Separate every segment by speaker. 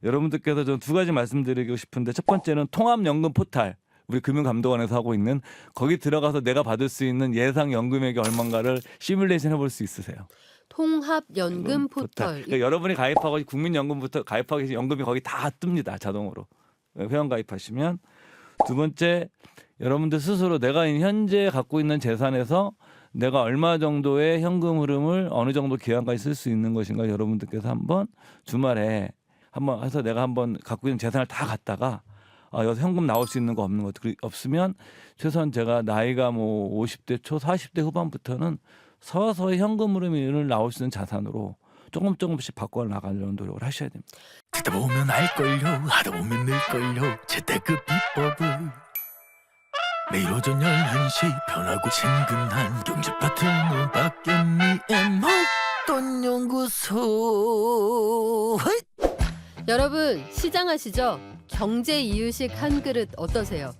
Speaker 1: 여러분들께서 좀 두 가지 말씀드리고 싶은데 첫 번째는 통합연금 포탈. 우리 금융감독원에서 하고 있는 거기 들어가서 내가 받을 수 있는 예상 연금액이 얼마인가를 시뮬레이션 해볼 수 있으세요.
Speaker 2: 통합연금 포털.
Speaker 1: 그러니까 여러분이 가입하고 국민연금부터 가입하고 계신 연금이 거기 다 뜹니다. 자동으로. 회원 가입하시면. 두 번째, 여러분들 스스로 내가 현재 갖고 있는 재산에서 내가 얼마 정도의 현금 흐름을 어느 정도 기간까지 쓸 수 있는 것인가 여러분들께서 한번 주말에 한번 해서 내가 한번 갖고 있는 재산을 다 갖다가 여기서 현금 나올 수 있는 거 없는 것 없으면 최소한 제가 나이가 뭐 50대 초 40대 후반부터는 서서히 현금 흐름이 나올 수 있는 자산으로 조금씩 바꿔 나가려는 노력을 하셔야 됩니다.
Speaker 3: 듣다 보면 알걸요, 하다 보면 늘걸요. 재테크 비법을 매일 오전 11시 변하고 친근한 경제 파트너 박연미의 목돈 연구소.
Speaker 2: 여러분 시장하시죠? 경제 이유식 한 그릇 어떠세요?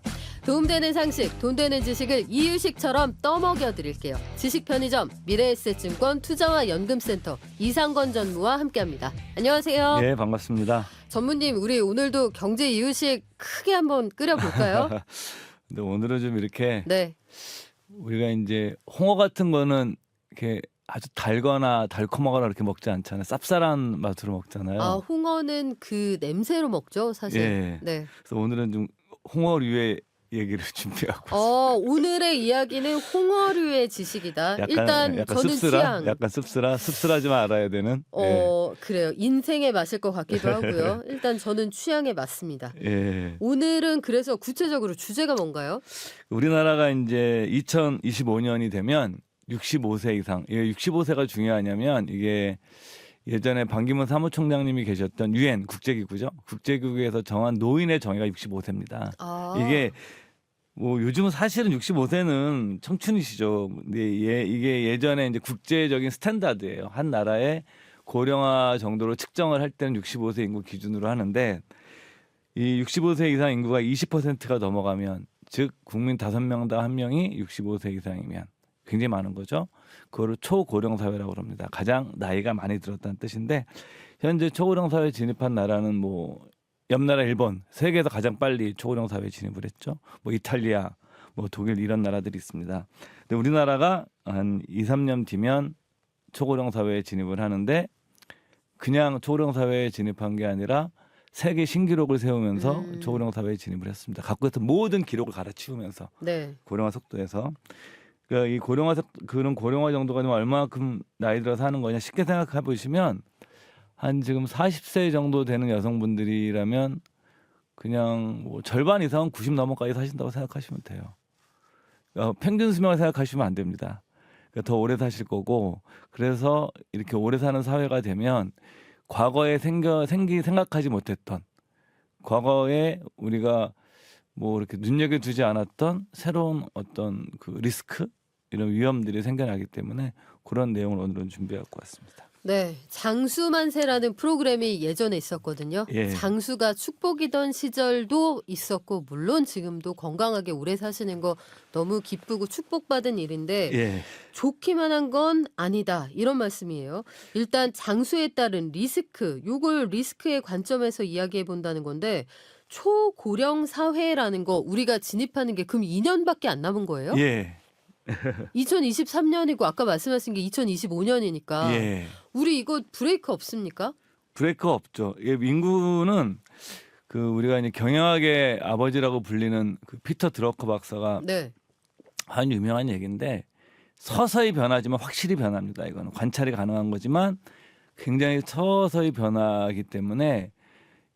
Speaker 2: 도움되는 상식, 돈 되는 지식을 이유식처럼 떠먹여 드릴게요. 지식편의점 미래에셋증권 투자와 연금센터 이상건 전무와 함께합니다. 안녕하세요.
Speaker 1: 예, 반갑습니다.
Speaker 2: 전무님, 우리 오늘도 경제 이유식 크게 한번 끓여볼까요?
Speaker 1: 근데 오늘은 좀 이렇게
Speaker 2: 네.
Speaker 1: 우리가 이제 홍어 같은 거는 이렇게 아주 달거나 달콤하거나 이렇게 먹지 않잖아요. 쌉쌀한 맛으로 먹잖아요.
Speaker 2: 아, 홍어는 그 냄새로 먹죠, 사실.
Speaker 1: 예.
Speaker 2: 네.
Speaker 1: 그래서 오늘은 좀 홍어류의 얘기를 준비하고 있습니다.
Speaker 2: 오늘의 이야기는 홍어류의 지식이다. 일단 저는 취향.
Speaker 1: 약간 씁쓸하지만 알아야 되는.
Speaker 2: 그래요. 인생의 맛일 것 같기도 하고요. 일단 저는 취향에 맞습니다.
Speaker 1: 예.
Speaker 2: 오늘은 그래서 구체적으로 주제가 뭔가요?
Speaker 1: 우리나라가 이제 2025년이 되면 65세 이상. 이게 65세가 중요하냐면 이게 예전에 반기문 사무총장님이 계셨던 유엔 국제기구죠. 국제기구에서 정한 노인의 정의가 65세입니다. 이게 뭐 요즘은 사실은 65세는 청춘이시죠. 근데 이게 예전에 이제 국제적인 스탠다드예요. 한 나라의 고령화 정도로 측정을 할 때는 65세 인구 기준으로 하는데 이 65세 이상 인구가 20%가 넘어가면 즉 국민 5명당 1명이 65세 이상이면 굉장히 많은 거죠. 그거를 초고령 사회라고 합니다. 가장 나이가 많이 들었다는 뜻인데 현재 초고령 사회에 진입한 나라는 뭐 옆나라 일본, 세계에서 가장 빨리 초고령 사회에 진입을 했죠. 뭐 이탈리아, 뭐 독일 이런 나라들이 있습니다. 근데 우리나라가 한 2, 3년 뒤면 초고령 사회에 진입을 하는데 그냥 초고령 사회에 진입한 게 아니라 세계 신기록을 세우면서 초고령 사회에 진입을 했습니다. 갖고 있던 모든 기록을 갈아치우면서
Speaker 2: 네.
Speaker 1: 고령화 속도에서 그러니까 이 그런 고령화 정도가 좀 얼마만큼 나이 들어서 하는 거냐 쉽게 생각해 보시면 한 지금 40세 정도 되는 여성분들이라면 그냥 뭐 절반 이상은 90 넘어까지 사신다고 생각하시면 돼요. 평균 수명을 생각하시면 안 됩니다. 그러니까 더 오래 사실 거고 그래서 이렇게 오래 사는 사회가 되면 과거에 생각하지 못했던 과거에 우리가 뭐 이렇게 눈여겨두지 않았던 새로운 어떤 그 리스크 이런 위험들이 생겨나기 때문에 그런 내용을 오늘은 준비해갖고 왔습니다.
Speaker 2: 네, 장수만세라는 프로그램이 예전에 있었거든요.
Speaker 1: 예.
Speaker 2: 장수가 축복이던 시절도 있었고 물론 지금도 건강하게 오래 사시는 거 너무 기쁘고 축복받은 일인데
Speaker 1: 예.
Speaker 2: 좋기만 한 건 아니다 이런 말씀이에요. 일단 장수에 따른 리스크, 요걸 리스크의 관점에서 이야기해 본다는 건데 초고령 사회라는 거 우리가 진입하는 게 그럼 2년밖에 안 남은 거예요?
Speaker 1: 예.
Speaker 2: 2023년이고 아까 말씀하신 게 2025년이니까
Speaker 1: 예.
Speaker 2: 우리 이거 브레이크 없습니까?
Speaker 1: 브레이크 없죠. 인구는 그 우리가 이제 경영학의 아버지라고 불리는 그 피터 드러커 박사가
Speaker 2: 네.
Speaker 1: 한 유명한 얘기인데 서서히 변하지만 확실히 변합니다. 이거는 관찰이 가능한 거지만 굉장히 서서히 변하기 때문에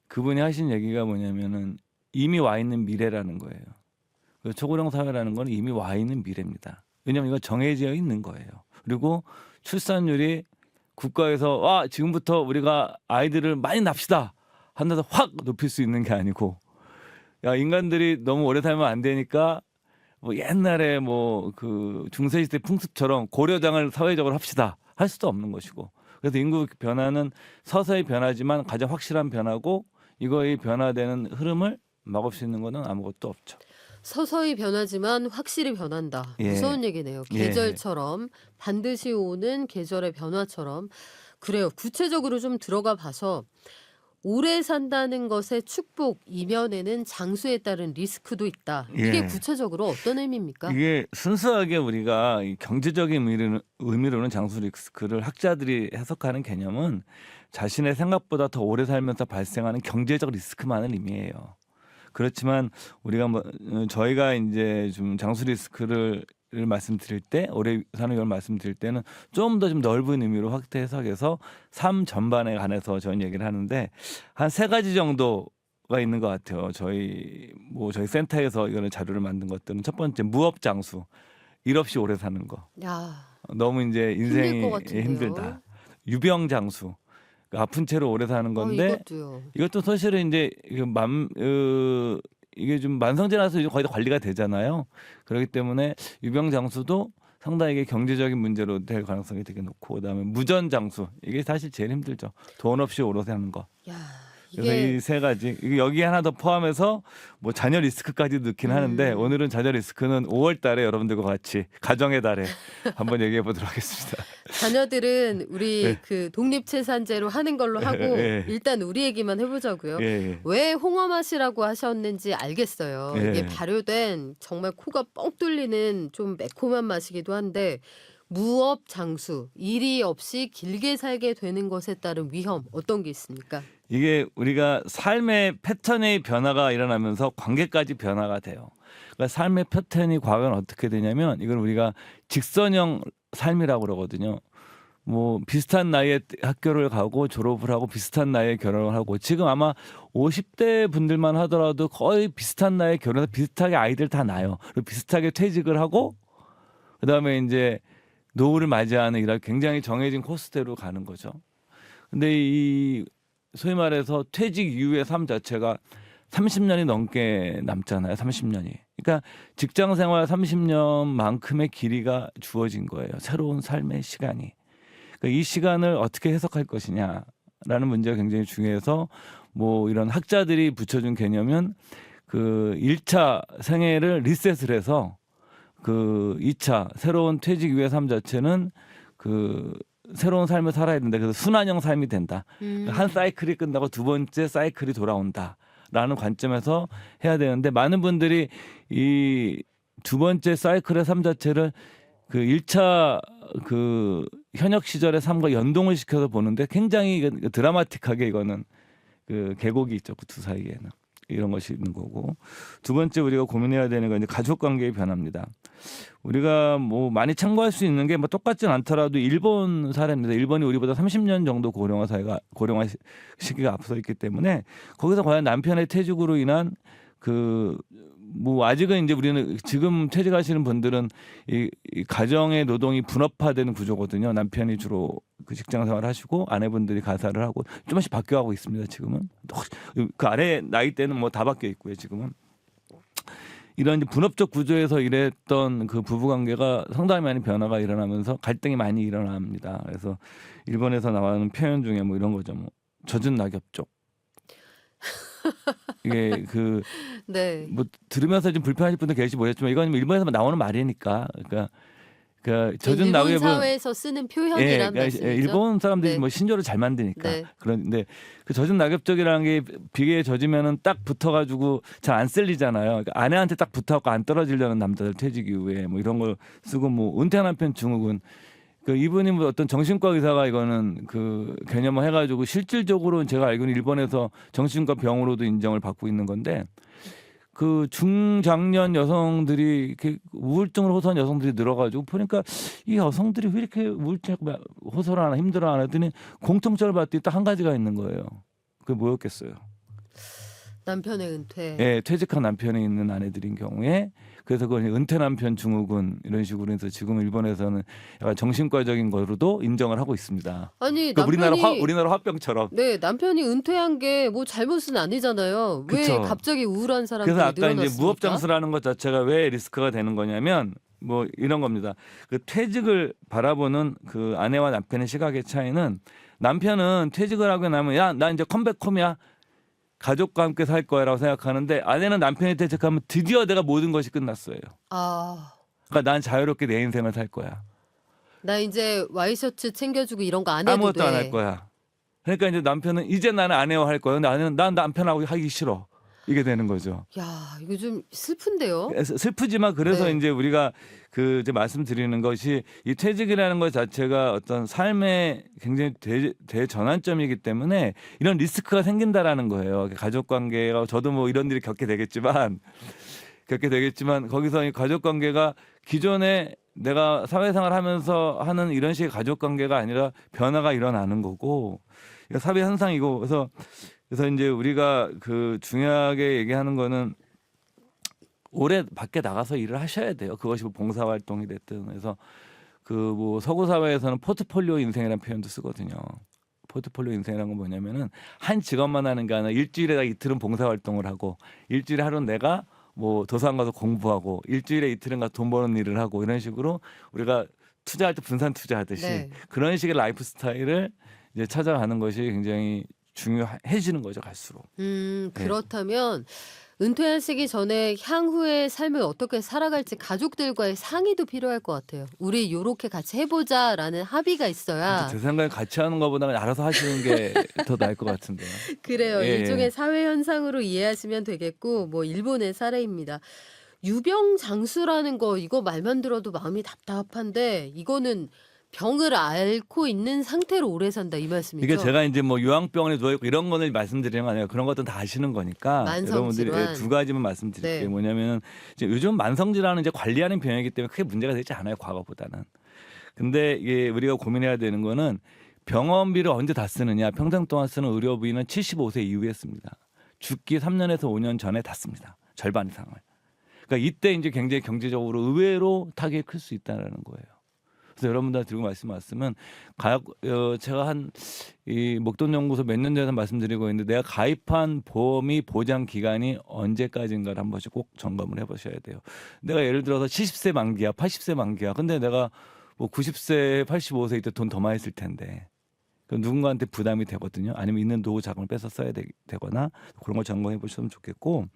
Speaker 1: 그분이 하신 얘기가 뭐냐면은 이미 와 있는 미래라는 거예요. 초고령 사회라는 건 이미 와 있는 미래입니다. 왜냐하면 이건 정해져 있는 거예요. 그리고 출산율이 국가에서 지금부터 우리가 아이들을 많이 납시다 한다서 확 높일 수 있는 게 아니고 인간들이 너무 오래 살면 안 되니까 뭐 옛날에 뭐 그 중세시대 풍습처럼 고려장을 사회적으로 합시다 할 수도 없는 것이고 그래서 인구 변화는 서서히 변하지만 가장 확실한 변화고 이거의 변화되는 흐름을 막을 수 있는 것은 아무것도 없죠.
Speaker 2: 서서히 변하지만 확실히 변한다.
Speaker 1: 예.
Speaker 2: 무서운 얘기네요. 계절처럼 반드시 오는 계절의 변화처럼. 그래요. 구체적으로 좀 들어가 봐서 오래 산다는 것의 축복 이면에는 장수에 따른 리스크도 있다. 이게
Speaker 1: 예.
Speaker 2: 구체적으로 어떤 의미입니까?
Speaker 1: 이게 순수하게 우리가 이 경제적인 의미로는 장수 리스크를 학자들이 해석하는 개념은 자신의 생각보다 더 오래 살면서 발생하는 경제적 리스크만을 의미해요. 그렇지만 우리가 저희가 이제 좀 장수 리스크를 말씀드릴 때 오래 사는 걸 말씀드릴 때는 좀 더 좀 넓은 의미로 확대 해석해서 삶 전반에 관해서 저는 얘기를 하는데 한 3가지 정도가 있는 것 같아요. 저희 센터에서 이거는 자료를 만든 것들은 첫 번째 무업 장수, 일 없이 오래 사는 거.
Speaker 2: 야,
Speaker 1: 너무 이제
Speaker 2: 힘들
Speaker 1: 인생이
Speaker 2: 것 같은데요.
Speaker 1: 힘들다. 유병 장수. 그러니까 아픈 채로 오래 사는 건데
Speaker 2: 이것도요.
Speaker 1: 이것도 사실은 이제 이게 좀 만성질환에서 이제 거의 다 관리가 되잖아요. 그렇기 때문에 유병장수도 상당히 이게 경제적인 문제로 될 가능성이 되게 높고, 그다음에 무전장수, 이게 사실 제일 힘들죠. 돈 없이 오래 사는 거.
Speaker 2: 야,
Speaker 1: 그래서
Speaker 2: 이게
Speaker 1: 이 3가지 이게 여기 하나 더 포함해서 뭐 자녀 리스크까지 넣긴 하는데 오늘은 자녀 리스크는 5월달에 여러분들과 같이 가정의 달에 한번 얘기해 보도록 하겠습니다.
Speaker 2: 자녀들은 우리
Speaker 1: 네.
Speaker 2: 그 독립채산제로 하는 걸로 하고
Speaker 1: 예.
Speaker 2: 일단 우리 얘기만 해보자고요.
Speaker 1: 예, 예.
Speaker 2: 왜 홍어 맛이라고 하셨는지 알겠어요.
Speaker 1: 예.
Speaker 2: 이게 발효된 정말 코가 뻥 뚫리는 좀 매콤한 맛이기도 한데 무업 장수, 일이 없이 길게 살게 되는 것에 따른 위험 어떤 게 있습니까?
Speaker 1: 이게 우리가 삶의 패턴의 변화가 일어나면서 관계까지 변화가 돼요. 그러니까 삶의 패턴이 과연 어떻게 되냐면 이걸 우리가 직선형 삶이라고 그러거든요. 뭐 비슷한 나이에 학교를 가고 졸업을 하고 비슷한 나이에 결혼을 하고, 지금 아마 50대 분들만 하더라도 거의 비슷한 나이에 결혼해서 비슷하게 아이들 다 낳아요. 그리고 비슷하게 퇴직을 하고 그다음에 이제 노후를 맞이하는 이런 굉장히 정해진 코스대로 가는 거죠. 근데 이 소위 말해서 퇴직 이후의 삶 자체가 30년이 넘게 남잖아요. 30년이. 그러니까 직장 생활 30년만큼의 길이가 주어진 거예요. 새로운 삶의 시간이. 그러니까 이 시간을 어떻게 해석할 것이냐라는 문제가 굉장히 중요해서 뭐 이런 학자들이 붙여준 개념은 그 1차 생애를 리셋을 해서 그 2차 새로운 퇴직 이후의 삶 자체는 그 새로운 삶을 살아야 된다. 그래서 순환형 삶이 된다. 한 사이클이 끝나고 두 번째 사이클이 돌아온다라는 관점에서 해야 되는데, 많은 분들이 이 두 번째 사이클의 삶 자체를 그 1차 그 현역 시절의 삶과 연동을 시켜서 보는데 굉장히 드라마틱하게 이거는 그 계곡이 있죠. 그 두 사이에는. 이런 것이 있는 거고, 두 번째 우리가 고민해야 되는 건 이제 가족 관계의 변화입니다. 우리가 뭐 많이 참고할 수 있는 게 뭐 똑같진 않더라도 일본 사례입니다. 일본이 우리보다 30년 정도 고령화 시기가 앞서 있기 때문에 거기서 과연 남편의 퇴직으로 인한 그 뭐 아직은 이제 우리는 지금 퇴직하시는 분들은 이 가정의 노동이 분업화되는 구조거든요. 남편이 주로 그 직장 생활을 하시고 아내분들이 가사를 하고 조금씩 바뀌어가고 있습니다. 지금은 그 아래 나이 때는 뭐 다 바뀌어 있고요. 지금은 이런 이제 분업적 구조에서 일했던 그 부부 관계가 상당히 많이 변화가 일어나면서 갈등이 많이 일어납니다. 그래서 일본에서 나오는 표현 중에 뭐 이런 거죠. 뭐 젖은 낙엽쪽. 이게 그
Speaker 2: 네.
Speaker 1: 뭐 들으면서 좀 불편하실 분도 계실지 모르겠지만 이건 일본에서 나오는 말이니까. 그러니까 젖은
Speaker 2: 일본
Speaker 1: 낙엽은
Speaker 2: 사회에서 쓰는 표현이란 말씀이죠.
Speaker 1: 일본 사람들이
Speaker 2: 네.
Speaker 1: 뭐 신조를 잘 만드니까.
Speaker 2: 네.
Speaker 1: 그런데 그 젖은 낙엽적이라는 게 비계에 젖으면은 딱 붙어가지고 잘 안 쓸리잖아요. 그러니까 아내한테 딱 붙어갖고 안 떨어지려는 남자들 퇴직 이후에 뭐 이런 걸 쓰고, 뭐 은퇴한 남편 증후군. 그 이분이 뭐 어떤 정신과 의사가 이거는 그 개념을 해가지고 실질적으로는 제가 알기로는 일본에서 정신과 병으로도 인정을 받고 있는 건데, 그 중장년 여성들이 이렇게 우울증으로 호소한 여성들이 늘어가지고 보니까 이 여성들이 왜 이렇게 우울증 호소하나 힘들어하나 했더니 공통점을 봤더니 딱 한 가지가 있는 거예요. 그게 뭐였겠어요?
Speaker 2: 남편의 은퇴.
Speaker 1: 예, 퇴직한 남편이 있는 아내들인 경우에, 그래서 그걸 은퇴 남편 증후군 이런 식으로 해서 지금 일본에서는 약간 정신과적인 거로도 인정을 하고 있습니다.
Speaker 2: 아니
Speaker 1: 그러니까
Speaker 2: 남편이
Speaker 1: 우리나라 화병처럼.
Speaker 2: 네, 남편이 은퇴한 게 뭐 잘못은 아니잖아요. 왜
Speaker 1: 그쵸.
Speaker 2: 갑자기 우울한 사람들이
Speaker 1: 그래서 아까
Speaker 2: 늘어났습니까?
Speaker 1: 이제 무업장수라는 것 자체가 왜 리스크가 되는 거냐면 뭐 이런 겁니다. 그 퇴직을 바라보는 그 아내와 남편의 시각의 차이는, 남편은 퇴직을 하고 나면 야, 나 이제 컴백홈이야. 가족과 함께 살 거야라고 생각하는데, 아내는 남편이 퇴직하면 드디어 내가 모든 것이 끝났어요.
Speaker 2: 아,
Speaker 1: 그러니까 난 자유롭게 내 인생을 살 거야.
Speaker 2: 나 이제 와이셔츠 챙겨주고 이런 거 안 해도
Speaker 1: 아무것도
Speaker 2: 돼.
Speaker 1: 안 할 거야. 그러니까 이제 남편은 이제 나는 아내와 할 거야. 근데 난 남편하고 하기 싫어. 이게 되는 거죠.
Speaker 2: 야, 이거 좀 슬픈데요.
Speaker 1: 슬프지만 그래서
Speaker 2: 네.
Speaker 1: 이제 우리가 그 이제 말씀드리는 것이 이 퇴직이라는 것 자체가 어떤 삶의 굉장히 대전환점이기 때문에 이런 리스크가 생긴다라는 거예요. 가족 관계가 저도 뭐 이런 일이 겪게 되겠지만 거기서 이 가족 관계가 기존에 내가 사회생활 하면서 하는 이런 식의 가족 관계가 아니라 변화가 일어나는 거고 사회 현상이고 그래서 이제 우리가 그 중요하게 얘기하는 거는 올해 밖에 나가서 일을 하셔야 돼요. 그것이 뭐 봉사활동이 됐든 그래서 그 뭐 서구 사회에서는 포트폴리오 인생이라는 표현도 쓰거든요. 포트폴리오 인생이라는 건 뭐냐면은 한 직업만 하는 게 아니라 일주일에 이틀은 봉사활동을 하고 일주일에 하루는 내가 뭐 도서관 가서 공부하고 일주일에 이틀은 가서 돈 버는 일을 하고 이런 식으로 우리가 투자할 때 분산 투자하듯이
Speaker 2: 네.
Speaker 1: 그런 식의 라이프 스타일을 이제 찾아가는 것이 굉장히 중요해지는 거죠 갈수록.
Speaker 2: 그렇다면 은퇴하시기 전에 향후의 삶을 어떻게 살아갈지 가족들과의 상의도 필요할 것 같아요. 우리 요렇게 같이 해보자라는 합의가 있어야.
Speaker 1: 제 생각에 같이 하는 것보다 그냥 알아서 하시는 게 더 나을 것 같은데요.
Speaker 2: 그래요.
Speaker 1: 예,
Speaker 2: 일종의
Speaker 1: 예.
Speaker 2: 사회 현상으로 이해하시면 되겠고 뭐 일본의 사례입니다. 유병장수라는 거 이거 말만 들어도 마음이 답답한데 이거는 병을 앓고 있는 상태로 오래 산다 이 말씀이죠.
Speaker 1: 이게 제가 이제 뭐 요양병원에 누워 있고 이런 거를 말씀드리는 거 아니에요. 그런 것들은 다 아시는 거니까
Speaker 2: 만성
Speaker 1: 여러분들이
Speaker 2: 질환.
Speaker 1: 두 가지만 말씀드릴게요.
Speaker 2: 네.
Speaker 1: 뭐냐면은 이제 요즘 만성 질환은 이제 관리하는 병이기 때문에 크게 문제가 되지 않아요. 과거보다는. 근데 이게 우리가 고민해야 되는 거는 병원비를 언제 다 쓰느냐. 평생 동안 쓰는 의료비는 75세 이후에 씁니다. 죽기 3년에서 5년 전에 다 씁니다. 절반 이상을. 그러니까 이때 이제 굉장히 경제적으로 의외로 타격이 클 수 있다는 거예요. 그래서 여러분들 들고 말씀하셨으면 제가 한 이 목돈연구소 몇 년 전에 말씀드리고 있는데 내가 가입한 보험이 보장 기간이 언제까지인가를 한 번씩 꼭 점검을 해보셔야 돼요. 내가 예를 들어서 70세 만기야, 80세 만기야. 근데 내가 뭐 90세, 85세 이때 돈 더 많이 쓸 텐데. 그 누군가한테 부담이 되거든요. 아니면 있는 노후 자금을 뺏어 써야 되거나 그런 걸 점검해 보시면 좋겠고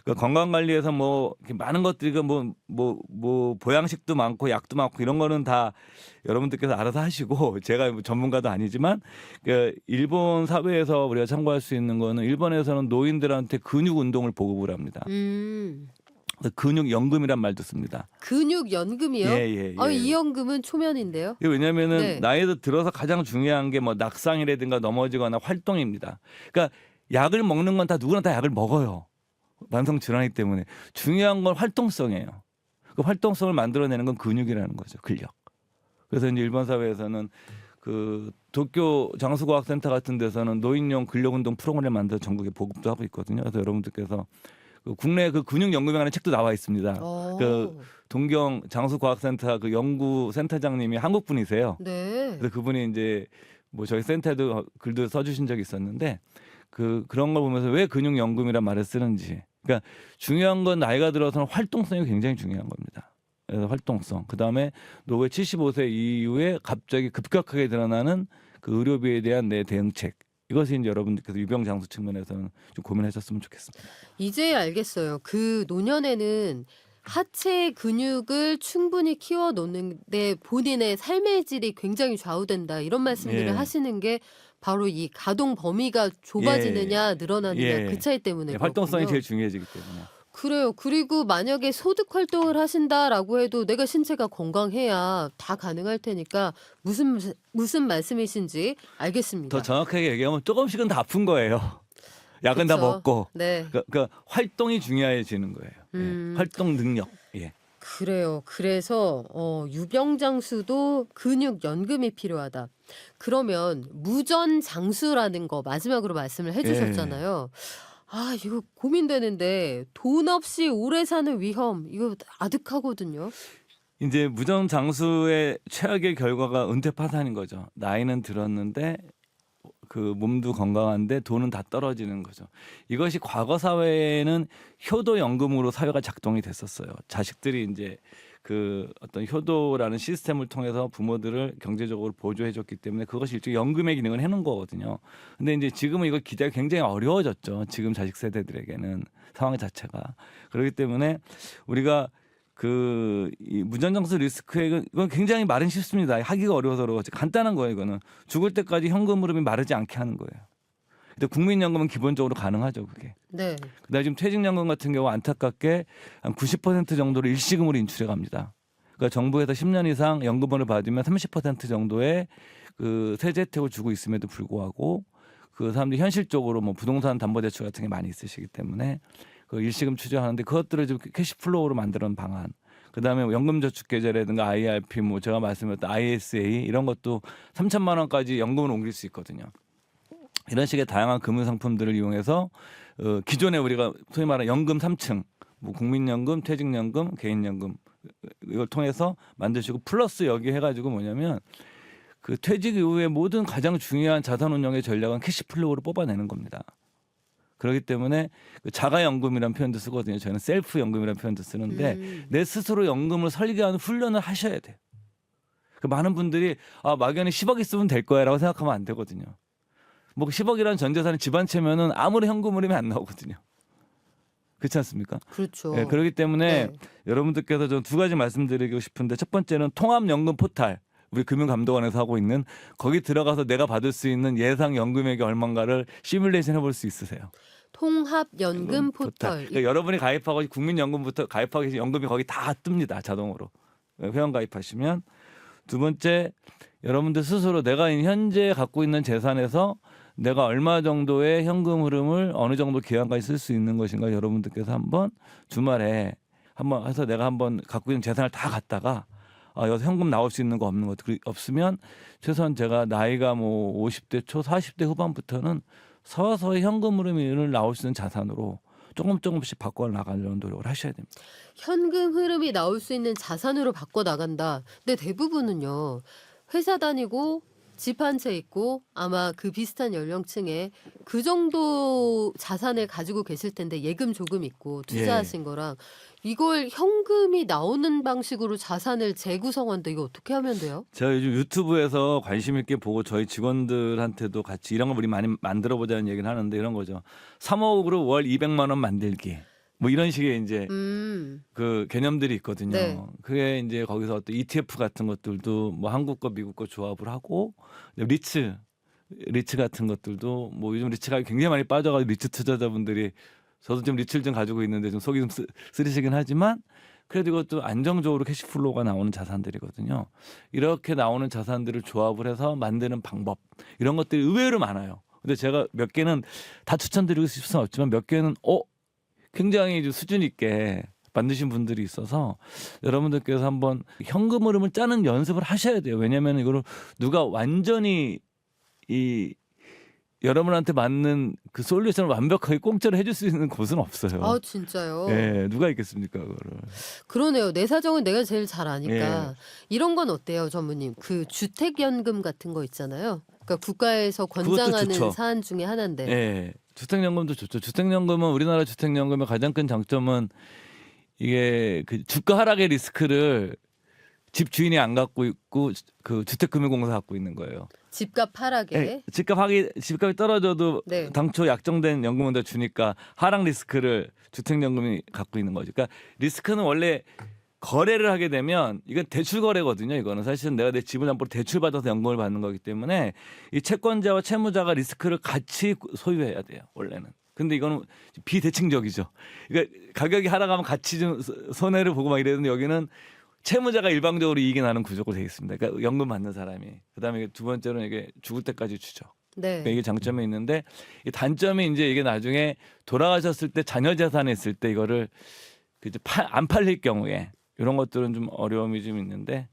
Speaker 1: 그러니까 건강 관리에서 뭐 이렇게 많은 것들이 뭐 보양식도 많고 약도 많고 이런 거는 다 여러분들께서 알아서 하시고 제가 뭐 전문가도 아니지만 그 일본 사회에서 우리가 참고할 수 있는 거는 일본에서는 노인들한테 근육 운동을 보급을 합니다. 근육연금이란 말도 씁니다.
Speaker 2: 근육연금이요?
Speaker 1: 예.
Speaker 2: 이 연금은 초면인데요.
Speaker 1: 이게 왜냐면은
Speaker 2: 네.
Speaker 1: 나이도 들어서 가장 중요한 게 뭐 낙상이라든가 넘어지거나 활동입니다. 그러니까 약을 먹는 건 다 누구나 다 약을 먹어요. 만성 질환이기 때문에 중요한 건 활동성이에요. 그 활동성을 만들어내는 건 근육이라는 거죠. 근력. 그래서 이제 일본 사회에서는 그 도쿄 장수과학센터 같은 데서는 노인용 근력운동 프로그램을 만들어 전국에 보급도 하고 있거든요. 그래서 여러분들께서 그 국내 그 근육연금이라는 책도 나와 있습니다. 그 동경 장수과학센터 그 연구센터장님이 한국 분이세요.
Speaker 2: 네.
Speaker 1: 그래서 그분이 이제 뭐 저희 센터에도 글도 써주신 적이 있었는데 그런 걸 보면서 왜 근육연금이란 말을 쓰는지. 그러니까 중요한 건 나이가 들어서는 활동성이 굉장히 중요한 겁니다. 그래서 활동성. 그 다음에 노후의 75세 이후에 갑자기 급격하게 드러나는 그 의료비에 대한 내 대응책. 이것이 이제 여러분들께서 유병장수 측면에서는 좀 고민하셨으면 좋겠습니다.
Speaker 2: 이제 알겠어요. 그 노년에는 하체 근육을 충분히 키워 놓는데 본인의 삶의 질이 굉장히 좌우된다. 이런 말씀들을
Speaker 1: 예.
Speaker 2: 하시는 게 바로 이 가동 범위가 좁아지느냐 늘어나느냐
Speaker 1: 예.
Speaker 2: 그 차이 때문에
Speaker 1: 활동성이
Speaker 2: 그렇군요.
Speaker 1: 제일 중요해지기 때문에.
Speaker 2: 그래요. 그리고 만약에 소득 활동을 하신다라고 해도 내가 신체가 건강해야 다 가능할 테니까 무슨 말씀이신지 알겠습니다.
Speaker 1: 더 정확하게 얘기하면 조금씩은 다 아픈 거예요. 약은 다
Speaker 2: 그쵸.
Speaker 1: 먹고.
Speaker 2: 네.
Speaker 1: 그러니까 활동이 중요해지는 거예요. 예. 활동 능력. 예.
Speaker 2: 그래요. 그래서 유병장수도 근육연금이 필요하다. 그러면 무전장수라는 거 마지막으로 말씀을 해주셨잖아요. 아, 이거 고민되는데 돈 없이 오래 사는 위험 이거 아득하거든요.
Speaker 1: 이제 무전장수의 최악의 결과가 은퇴 파산인 거죠. 나이는 들었는데 그 몸도 건강한데 돈은 다 떨어지는 거죠. 이것이 과거 사회에는 효도연금으로 사회가 작동이 됐었어요. 자식들이 이제 그 어떤 효도라는 시스템을 통해서 부모들을 경제적으로 보조해줬기 때문에 그것이 일종의 연금의 기능을 해놓은 거거든요. 근데 이제 지금은 이걸 기대하기 굉장히 어려워졌죠. 지금 자식 세대들에게는 상황 자체가. 그렇기 때문에 우리가 이 무전장수 리스크액은 이건 굉장히 말은 쉽습니다. 하기가 어려워서 그렇지 간단한 거예요. 이거는 죽을 때까지 현금 흐름이 마르지 않게 하는 거예요. 근데 국민연금은 기본적으로 가능하죠, 그게.
Speaker 2: 네.
Speaker 1: 그다음에 지금 퇴직연금 같은 경우 안타깝게 한 90% 정도를 일시금으로 인출해 갑니다. 그러니까 정부에서 10년 이상 연금을 받으면 30% 정도의 그 세제 혜택을 주고 있음에도 불구하고 그 사람들이 현실적으로 뭐 부동산 담보대출 같은 게 많이 있으시기 때문에 그 일시금 추정하는데 그것들을 좀 캐시플로우로 만드는 방안. 그다음에 연금저축계좌라든가 IRP 뭐 제가 말씀드렸던 ISA 이런 것도 3천만 원까지 연금을 옮길 수 있거든요. 이런 식의 다양한 금융 상품들을 이용해서 기존에 우리가 소위 말하는 연금 3층, 뭐 국민연금, 퇴직연금, 개인연금 이걸 통해서 만드시고 플러스 여기 해가지고 뭐냐면 그 퇴직 이후에 모든 가장 중요한 자산 운용의 전략은 캐시플로우로 뽑아내는 겁니다. 그렇기 때문에 그 자가연금이라는 표현도 쓰거든요. 저희는 셀프 연금이라는 표현도 쓰는데 내 스스로 연금을 설계하는 훈련을 하셔야 돼요. 그 많은 분들이 막연히 10억 있으면 될 거야라고 생각하면 안 되거든요. 뭐 10억이라는 전 재산이 집안채면은 아무리 현금 흐름이 안 나오거든요. 그렇지 않습니까?
Speaker 2: 그렇죠.
Speaker 1: 네, 그렇기 때문에
Speaker 2: 네.
Speaker 1: 여러분들께서 좀 두 가지 말씀드리고 싶은데 첫 번째는 통합연금 포탈 우리 금융감독원에서 하고 있는 거기 들어가서 내가 받을 수 있는 예상 연금액이 얼마인가를 시뮬레이션 해볼 수 있으세요.
Speaker 2: 통합연금 포털.
Speaker 1: 그러니까 여러분이 가입하고 국민연금부터 가입하고 계신 연금이 거기 다 뜹니다. 자동으로. 회원 가입하시면. 두 번째 여러분들 스스로 내가 현재 갖고 있는 재산에서 내가 얼마 정도의 현금 흐름을 어느 정도 기간까지 쓸 수 있는 것인가 여러분들께서 한번 주말에 한번 해서 내가 한번 갖고 있는 재산을 다 갖다가 여기서 현금 나올 수 있는 거 없는 것 없으면 최소한 제가 나이가 뭐 50대 초 40대 후반부터는 서서히 현금 흐름이 나올 수 있는 자산으로 조금씩 바꿔 나가려는 노력을 하셔야 됩니다.
Speaker 2: 현금 흐름이 나올 수 있는 자산으로 바꿔 나간다. 근데 대부분은요. 회사 다니고 집 한 채 있고 아마 그 비슷한 연령층에 그 정도 자산을 가지고 계실 텐데 예금 조금 있고 투자하신 거랑 이걸 현금이 나오는 방식으로 자산을 재구성한다. 이거 어떻게 하면 돼요?
Speaker 1: 제가 요즘 유튜브에서 관심 있게 보고 저희 직원들한테도 같이 이런 거 우리 많이 만들어 보자는 얘기를 하는데 이런 거죠. 3억으로 월 200만 원 만들기. 뭐 이런 식의 이제 그 개념들이 있거든요.
Speaker 2: 네.
Speaker 1: 그게 이제 거기서 어떤 ETF 같은 것들도 뭐 한국 거 미국 거 조합을 하고 리츠 같은 것들도 뭐 요즘 리츠 가격이 굉장히 많이 빠져가지고 리츠 투자자분들이 저도 좀 리츠를 좀 가지고 있는데 좀 속이 좀 쓰리시긴 하지만 그래도 이것도 안정적으로 캐시플로우가 나오는 자산들이거든요. 이렇게 나오는 자산들을 조합을 해서 만드는 방법 이런 것들이 의외로 많아요. 근데 제가 몇 개는 다 추천드리고 싶을 수는 없지만 몇 개는 굉장히 수준 있게 만드신 분들이 있어서 여러분들께서 한번 현금 흐름을 짜는 연습을 하셔야 돼요. 왜냐하면 이거를 누가 완전히 여러분한테 맞는 그 솔루션을 완벽하게 공짜로 해줄 수 있는 곳은 없어요.
Speaker 2: 아 진짜요?
Speaker 1: 네, 누가 있겠습니까 그거를.
Speaker 2: 그러네요. 내 사정은 내가 제일 잘 아니까.
Speaker 1: 예.
Speaker 2: 이런 건 어때요, 전무님? 그 주택연금 같은 거 있잖아요. 그러니까 국가에서 권장하는
Speaker 1: 좋죠.
Speaker 2: 사안 중에 하나인데.
Speaker 1: 네, 주택연금도 좋죠. 주택연금은 우리나라 주택연금의 가장 큰 장점은 이게 그 주가 하락의 리스크를 집 주인이 안 갖고 있고 그 주택금융공사 갖고 있는 거예요.
Speaker 2: 집값 하락에.
Speaker 1: 네, 집값이 떨어져도
Speaker 2: 네.
Speaker 1: 당초 약정된 연금은 더 주니까 하락 리스크를 주택연금이 갖고 있는 거죠. 그러니까 리스크는 원래 거래를 하게 되면 이건 대출 거래거든요. 이거는 사실은 내가 내 집을 담보로 대출 받아서 연금을 받는 거기 때문에 이 채권자와 채무자가 리스크를 같이 소유해야 돼요. 원래는. 근데 이거는 비대칭적이죠. 그러니까 가격이 하락하면 같이 좀 손해를 보고 막 이랬는데 여기는 채무자가 일방적으로 이익이 나는 구조로 되어 있습니다. 그러니까 연금 받는 사람이. 그다음에 두 번째로는 이게 죽을 때까지 주죠.
Speaker 2: 네.
Speaker 1: 그러니까 이게 장점이 있는데 이 단점이 이제 이게 나중에 돌아가셨을 때 자녀 재산이 있을 때 이거를 안 팔릴 경우에 이런 것들은 좀 어려움이 좀 있는데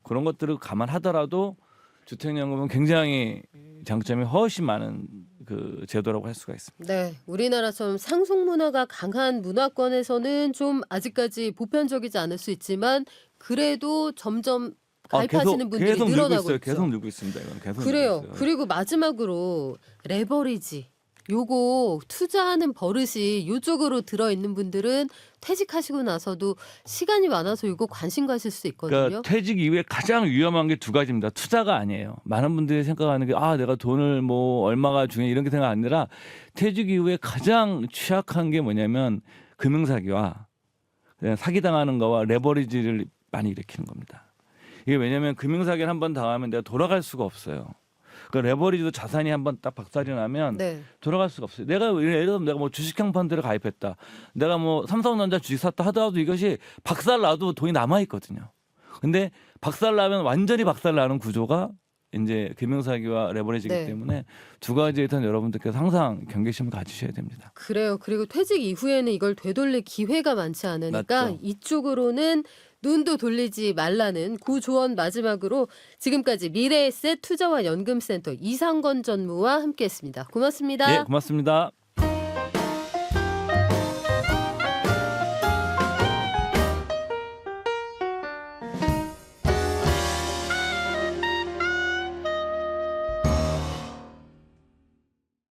Speaker 1: 그런 것들을 감안하더라도 주택연금은 굉장히 장점이 훨씬 많은 그 제도라고 할 수가 있습니다.
Speaker 2: 네, 우리나라처럼 상속 문화가 강한 문화권에서는 좀 아직까지 보편적이지 않을 수 있지만 그래도 점점 가입하시는 분들이
Speaker 1: 계속 늘고
Speaker 2: 늘어나고
Speaker 1: 있어요.
Speaker 2: 있죠.
Speaker 1: 계속 늘고 있습니다. 이건 계속
Speaker 2: 그래요.
Speaker 1: 늘고 있어요.
Speaker 2: 그리고 마지막으로 레버리지. 요거 투자하는 버릇이 요쪽으로 들어있는 분들은 퇴직하시고 나서도 시간이 많아서 이거 관심 가실 수 있거든요.
Speaker 1: 그러니까 퇴직 이후에 가장 위험한 게 두 가지입니다. 투자가 아니에요. 많은 분들이 생각하는 게 내가 돈을 뭐 얼마가 중요해 이런 게 생각 아니라 퇴직 이후에 가장 취약한 게 뭐냐면 금융사기와 사기당하는 거와 레버리지를 많이 일으키는 겁니다. 이게 왜냐하면 금융사기를 한번 당하면 내가 돌아갈 수가 없어요. 그 레버리지도 자산이 한번 딱 박살이 나면
Speaker 2: 네.
Speaker 1: 돌아갈 수가 없어요. 내가 예를 들어 내가 뭐 주식형 펀드를 가입했다. 내가 뭐 삼성전자 주식 샀다 하더라도 이것이 박살 나도 돈이 남아 있거든요. 근데 박살 나면 완전히 박살 나는 구조가 이제 금융사기와 레버리지이기
Speaker 2: 네.
Speaker 1: 때문에 두 가지에 대한 여러분들께서 항상 경계심을 가지셔야 됩니다.
Speaker 2: 그래요. 그리고 퇴직 이후에는 이걸 되돌릴 기회가 많지 않으니까
Speaker 1: 맞죠.
Speaker 2: 이쪽으로는 눈도 돌리지 말라는 구조언 마지막으로 지금까지 미래에셋 투자와 연금센터 이상건 전무와 함께했습니다. 고맙습니다.
Speaker 1: 네, 고맙습니다.